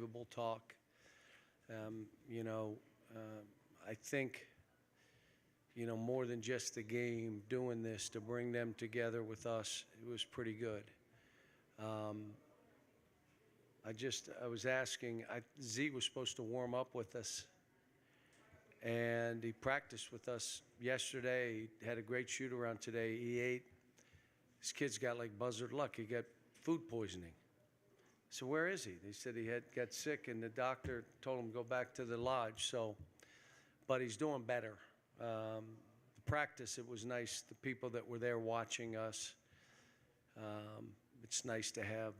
table talk. You know, I think, you know, more than just the game, doing this to bring them together with us, it was pretty good. I was asking, Z was supposed to warm up with us, and he practiced with us yesterday. He had a great shoot around today. He ate. This kid's got like buzzard luck. He got food poisoning. So where is he? They said he got sick, and the doctor told him to go back to the lodge. So, but he's doing better. The practice, it was nice. The people that were there watching us, it's nice to have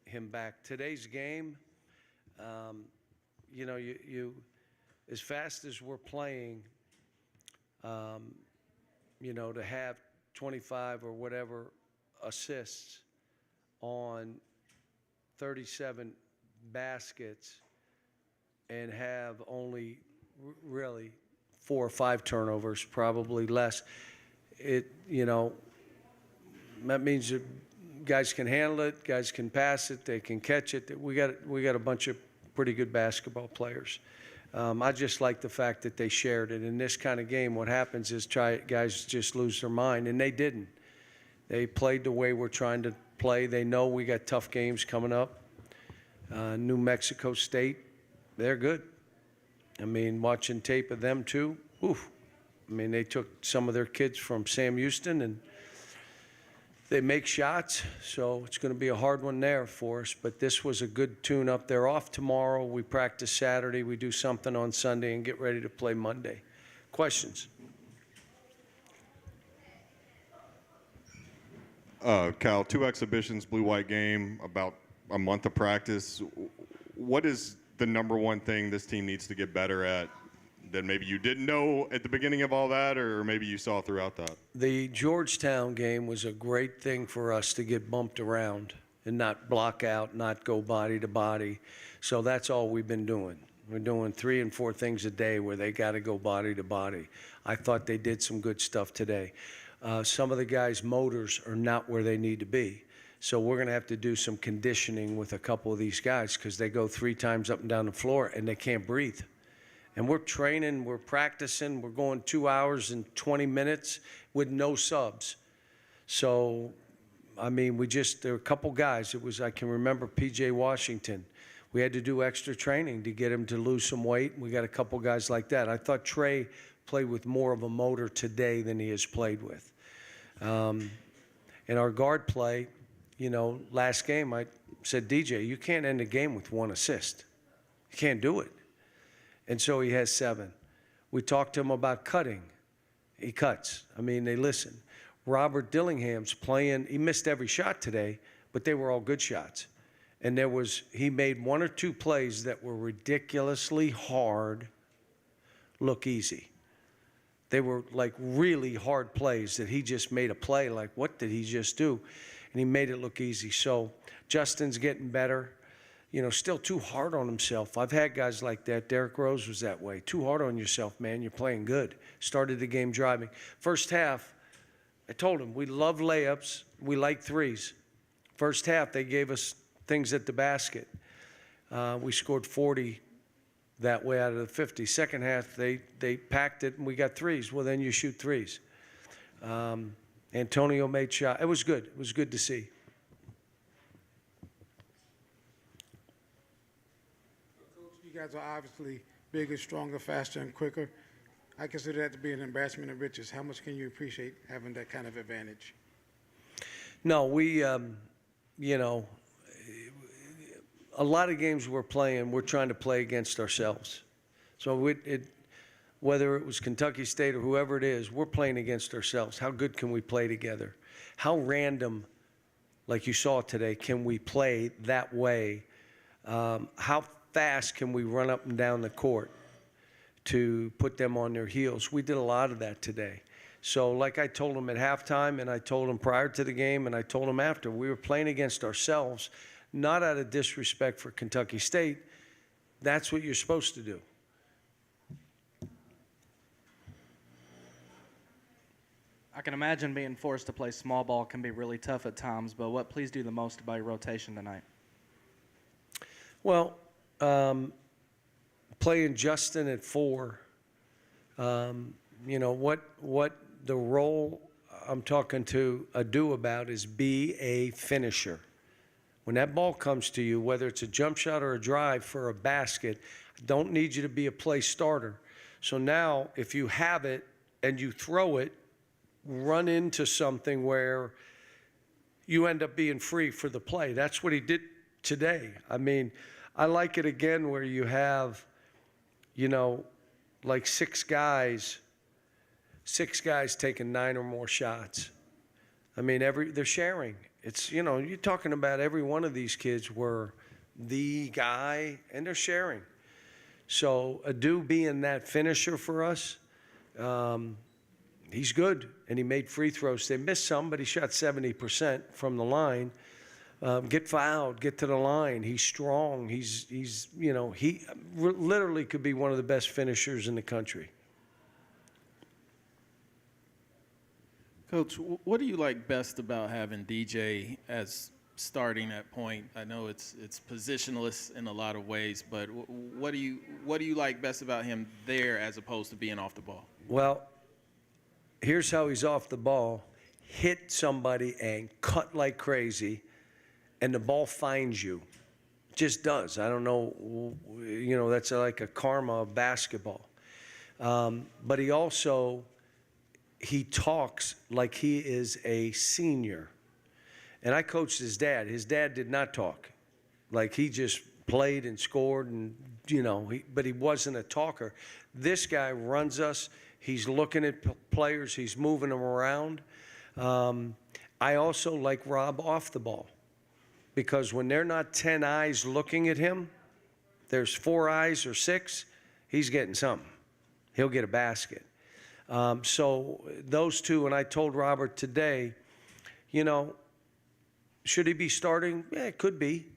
him back. Today's game, you know, you as fast as we're playing, you know, to have 25 or whatever assists on 37 baskets and have only really 4 or 5 turnovers, probably less. You know, that means that guys can handle it, guys can pass it, they can catch it. We got a bunch of pretty good basketball players. I just like the fact that they shared it. In this kind of game, what happens is guys just lose their mind, and they didn't. They played the way we're trying to play. They know we got tough games coming up. New Mexico State, they're good. I mean, watching tape of them too, oof. I mean, they took some of their kids from Sam Houston, and they make shots, so it's going to be a hard one there for us. But this was a good tune-up. They're off tomorrow. We practice Saturday. We do something on Sunday and get ready to play Monday. Questions? Cal, 2 exhibitions, blue-white game, about a month of practice. What is the #1 thing this team needs to get better at that maybe you didn't know at the beginning of all that, or maybe you saw throughout that? The Georgetown game was a great thing for us to get bumped around and not block out, not go body to body. So that's all we've been doing. We're doing 3 and 4 things a day where they got to go body to body. I thought they did some good stuff today. Some of the guys' motors are not where they need to be. So we're going to have to do some conditioning with a couple of these guys because they go 3 times up and down the floor and they can't breathe. And we're training, we're practicing, we're going 2 hours and 20 minutes with no subs. So, I mean, there were a couple guys. I can remember P.J. Washington. We had to do extra training to get him to lose some weight. We got a couple guys like that. I thought Trey played with more of a motor today than he has played with. In our guard play, you know, last game I said, DJ, you can't end a game with 1 assist. You can't do it. And so he has 7. We talked to him about cutting. He cuts. I mean, they listen. Robert Dillingham's playing. He missed every shot today, but they were all good shots. And he made 1 or 2 plays that were ridiculously hard look easy. They were like really hard plays that he just made a play like, what did he just do? And he made it look easy. So Justin's getting better. You know, still too hard on himself. I've had guys like that. Derrick Rose was that way. Too hard on yourself, man. You're playing good. Started the game driving. First half, I told him, we love layups. We like threes. First half, they gave us things at the basket. We scored 40 that way out of the 50. Second half, they packed it, and we got threes. Well, then you shoot threes. Antonio made shots. It was good. It was good to see. You guys are obviously bigger, stronger, faster, and quicker. I consider that to be an embarrassment of riches. How much can you appreciate having that kind of advantage? No, we, you know, a lot of games we're playing, we're trying to play against ourselves. So whether it was Kentucky State or whoever it is, we're playing against ourselves. How good can we play together? How random, like you saw today, can we play that way? How fast can we run up and down the court to put them on their heels? We did a lot of that today. So like I told them at halftime, and I told them prior to the game, and I told them after, we were playing against ourselves, not out of disrespect for Kentucky State. That's what you're supposed to do. I can imagine being forced to play small ball can be really tough at times, but what pleased you the most about your rotation tonight? Well, playing Justin at 4, you know, what the role I'm talking to Adu about is be a finisher. When that ball comes to you, whether it's a jump shot or a drive for a basket, I don't need you to be a play starter. So now, if you have it and you throw it, run into something where you end up being free for the play. That's what he did today. I mean, I like it again where you have, you know, like six guys taking 9 or more shots. I mean, they're sharing. It's, you know, you're talking about every one of these kids were the guy, and they're sharing. So Adu being that finisher for us, he's good, and he made free throws. They missed some, but he shot 70% from the line. Get fouled, get to the line. He's strong. He's you know, he literally could be one of the best finishers in the country. Coach, what do you like best about having DJ as starting at point? I know it's positionless in a lot of ways, but what do you like best about him there as opposed to being off the ball? Well, here's how he's off the ball. Hit somebody and cut like crazy, and the ball finds you. It just does. I don't know, you know, that's like a karma of basketball. But he talks like he is a senior. And I coached his dad. His dad did not talk. Like, he just played and scored and, you know, but he wasn't a talker. This guy runs us. He's looking at players. He's moving them around. I also like Rob off the ball, because when they're not 10 eyes looking at him, there's 4 eyes or 6, he's getting something. He'll get a basket. So those two, and I told Robert today, you know, should he be starting? Yeah, it could be.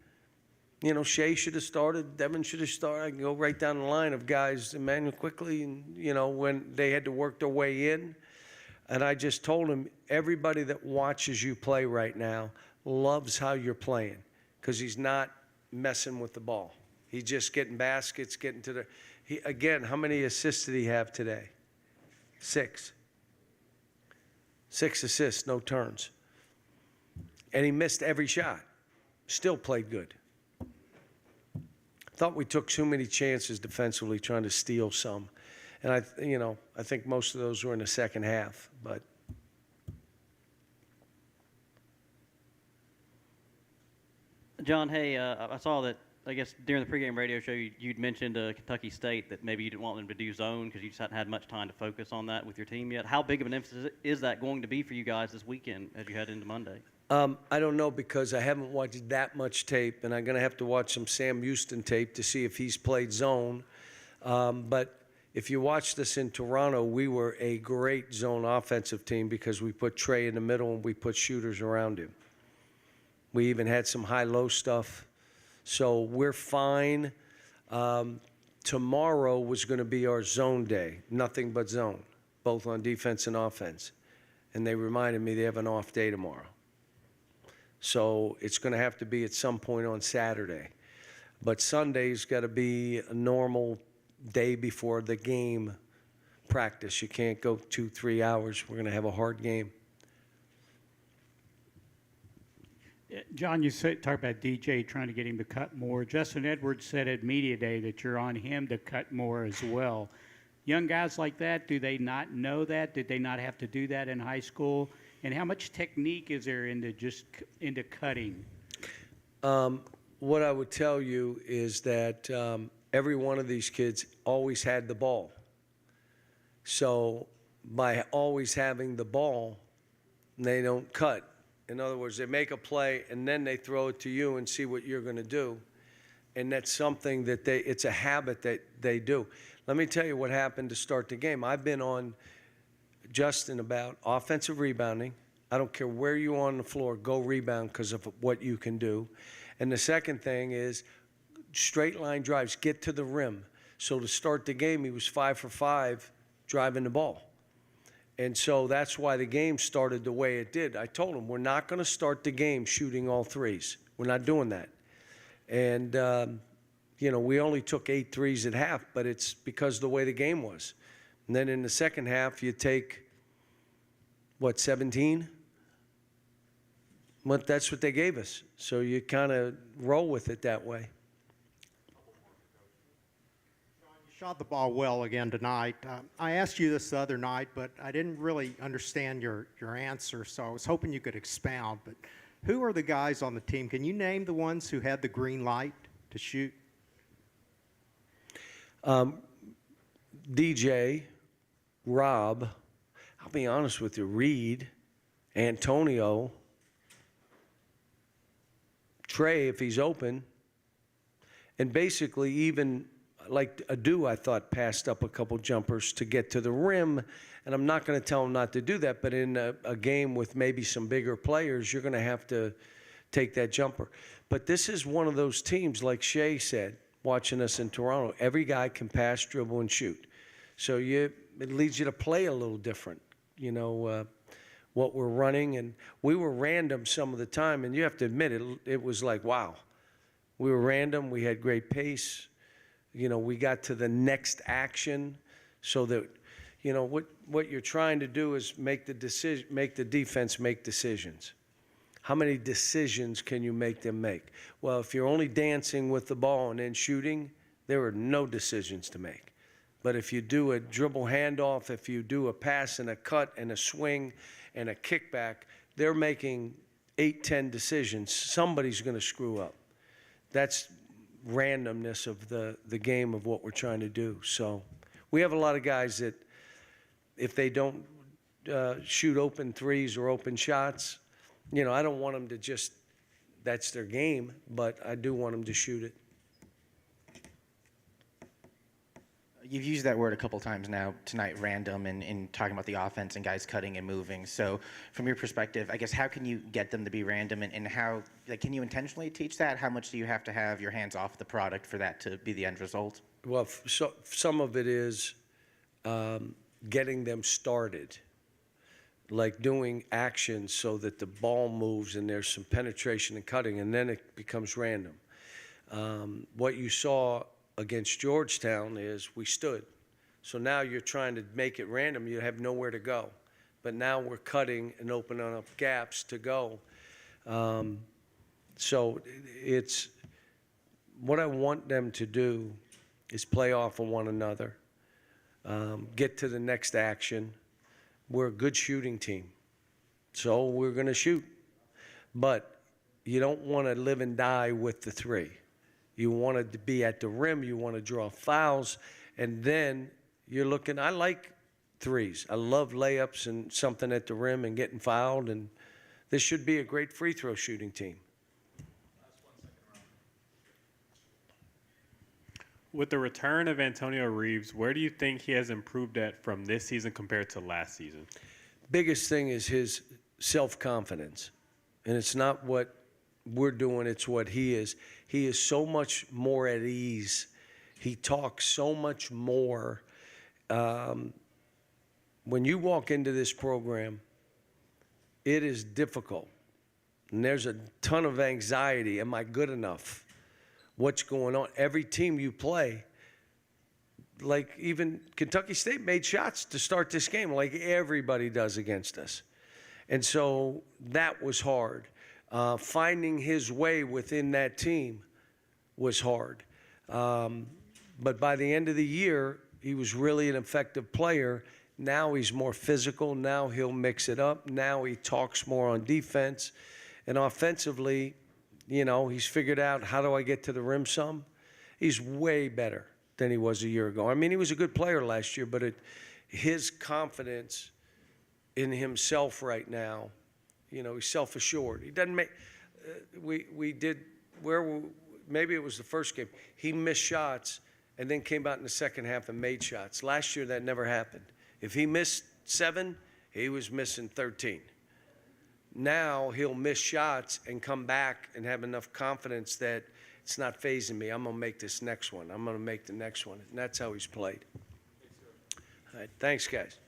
You know, Shea should have started. Devin should have started. I can go right down the line of guys, Emmanuel quickly, and, you know, when they had to work their way in. And I just told him, everybody that watches you play right now loves how you're playing, because he's not messing with the ball. He's just getting baskets, getting to the – again, how many assists did he have today? 6. 6 assists, no turns. And he missed every shot. Still played good. Thought we took too many chances defensively trying to steal some. And I think most of those were in the second half, but John, hey, I saw that, I guess, during the pregame radio show, you'd mentioned Kentucky State that maybe you didn't want them to do zone because you just hadn't had much time to focus on that with your team yet. How big of an emphasis is that going to be for you guys this weekend as you head into Monday? I don't know, because I haven't watched that much tape, and I'm going to have to watch some Sam Houston tape to see if he's played zone. But if you watched us in Toronto, we were a great zone offensive team because we put Trey in the middle and we put shooters around him. We even had some high-low stuff. So we're fine. Tomorrow was going to be our zone day, nothing but zone, both on defense and offense. And they reminded me they have an off day tomorrow. So it's going to have to be at some point on Saturday. But Sunday's got to be a normal day before the game practice. You can't go 2-3 hours. We're going to have a hard game. John, you talk about DJ trying to get him to cut more. Justin Edwards said at Media Day that you're on him to cut more as well. Young guys like that, do they not know that? Did they not have to do that in high school? And how much technique is there into cutting? What I would tell you is that every one of these kids always had the ball. So by always having the ball, they don't cut. In other words, they make a play and then they throw it to you and see what you're going to do. And that's something that it's a habit that they do. Let me tell you what happened to start the game. I've been on Justin about offensive rebounding. I don't care where you are on the floor, go rebound because of what you can do. And the second thing is straight line drives, get to the rim. So to start the game, he was 5 for 5 driving the ball. And so that's why the game started the way it did. I told him, we're not going to start the game shooting all threes. We're not doing that. And we only took 8 threes at half, but it's because of the way the game was. And then in the second half, you take, 17? Well, that's what they gave us. So you kind of roll with it that way. You shot the ball well again tonight. I asked you this the other night, but I didn't really understand your answer, so I was hoping you could expound. But who are the guys on the team? Can you name the ones who had the green light to shoot? DJ, Rob, I'll be honest with you, Reed, Antonio, Trey, if he's open, and basically even like Adu, I thought passed up a couple jumpers to get to the rim, and I'm not going to tell him not to do that, but in a game with maybe some bigger players, you're going to have to take that jumper. But this is one of those teams, like Shea said, watching us in Toronto, every guy can pass, dribble, and shoot. So it leads you to play a little different, what we're running. And we were random some of the time, and you have to admit it was like, wow. We were random. We had great pace. We got to the next action so that, what you're trying to do is make the defense make decisions. How many decisions can you make them make? Well, if you're only dancing with the ball and then shooting, there are no decisions to make. But if you do a dribble handoff, if you do a pass and a cut and a swing and a kickback, they're making 8, 10 decisions. Somebody's going to screw up. That's randomness of the game of what we're trying to do. So we have a lot of guys that if they don't shoot open threes or open shots, I don't want them to just, that's their game, but I do want them to shoot it. You've used that word a couple times now tonight, random, in talking about the offense and guys cutting and moving. So from your perspective, I guess, how can you get them to be random, and how, can you intentionally teach that? How much do you have to have your hands off the product for that to be the end result? Well, so some of it is getting them started, like doing actions so that the ball moves and there's some penetration and cutting, and then it becomes random. What you saw against Georgetown is we stood. So now you're trying to make it random. You have nowhere to go. But now we're cutting and opening up gaps to go. So it's what I want them to do is play off of one another, get to the next action. We're a good shooting team. So we're going to shoot. But you don't want to live and die with the three. You want to be at the rim. You want to draw fouls. And then you're looking, I like threes. I love layups and something at the rim and getting fouled. And this should be a great free throw shooting team. With the return of Antonio Reeves, where do you think he has improved at from this season compared to last season? Biggest thing is his self-confidence. And it's not what we're doing, it's what he is. He is so much more at ease. He talks so much more. When you walk into this program, it is difficult. And there's a ton of anxiety. Am I good enough? What's going on? Every team you play, like even Kentucky State made shots to start this game, like everybody does against us. And so that was hard. Finding his way within that team was hard. But by the end of the year, he was really an effective player. Now he's more physical. Now he'll mix it up. Now he talks more on defense. And offensively, he's figured out, how do I get to the rim some? He's way better than he was a year ago. I mean, he was a good player last year, but his confidence in himself right now, he's self-assured. He doesn't make maybe it was the first game. He missed shots and then came out in the second half and made shots. Last year, that never happened. If he missed 7, he was missing 13. Now he'll miss shots and come back and have enough confidence that it's not fazing me. I'm going to make this next one. I'm going to make the next one. And that's how he's played. All right, thanks, guys.